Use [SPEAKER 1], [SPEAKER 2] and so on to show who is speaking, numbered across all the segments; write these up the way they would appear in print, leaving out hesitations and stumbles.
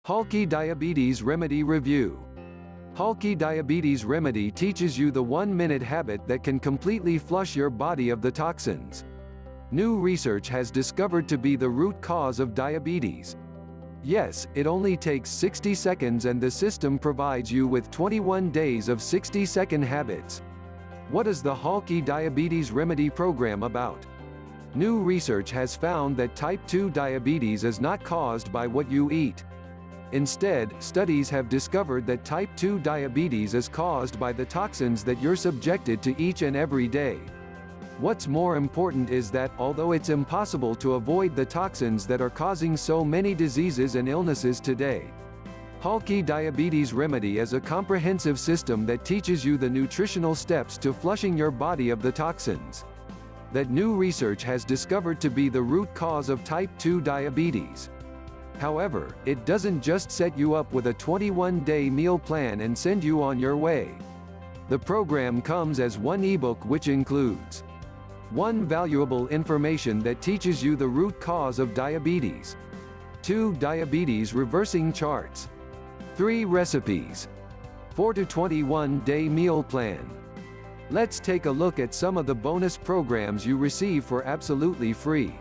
[SPEAKER 1] Halki Diabetes Remedy Review. Halki Diabetes Remedy teaches you the 1-minute habit that can completely flush your body of the toxins. New research has discovered to be the root cause of diabetes. Yes, it only takes 60 seconds and the system provides you with 21 days of 60-second habits. What is the Halki Diabetes Remedy program about? New research has found that type 2 diabetes is not caused by what you eat. Instead, studies have discovered that type 2 diabetes is caused by the toxins that you're subjected to each and every day. What's more important is that, although it's impossible to avoid the toxins that are causing so many diseases and illnesses today, Halki Diabetes Remedy is a comprehensive system that teaches you the nutritional steps to flushing your body of the toxins that new research has discovered to be the root cause of type 2 diabetes. However, it doesn't just set you up with a 21-day meal plan and send you on your way. The program comes as one ebook which includes 1 valuable information that teaches you the root cause of diabetes, 2 diabetes reversing charts, 3 recipes, 4 to 21-day meal plan. Let's take a look at some of the bonus programs you receive for absolutely free.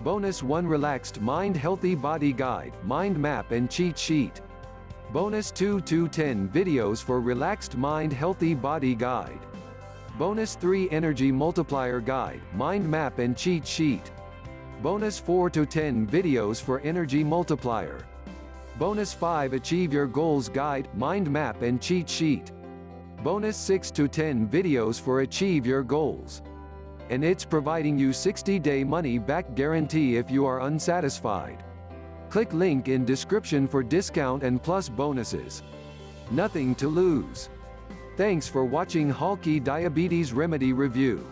[SPEAKER 1] Bonus 1 Relaxed Mind Healthy Body Guide, Mind Map and Cheat Sheet. Bonus 2 10 videos for Relaxed Mind Healthy Body Guide. Bonus 3 Energy Multiplier Guide, Mind Map and Cheat Sheet. Bonus 4 to 10 videos for Energy Multiplier. Bonus 5 Achieve Your Goals Guide, Mind Map and Cheat Sheet. Bonus 6 to 10 videos for Achieve Your Goals. And it's providing you 60-day money-back guarantee if you are unsatisfied. Click link in description for discount and plus bonuses. Nothing to lose. Thanks for watching Halki Diabetes Remedy Review.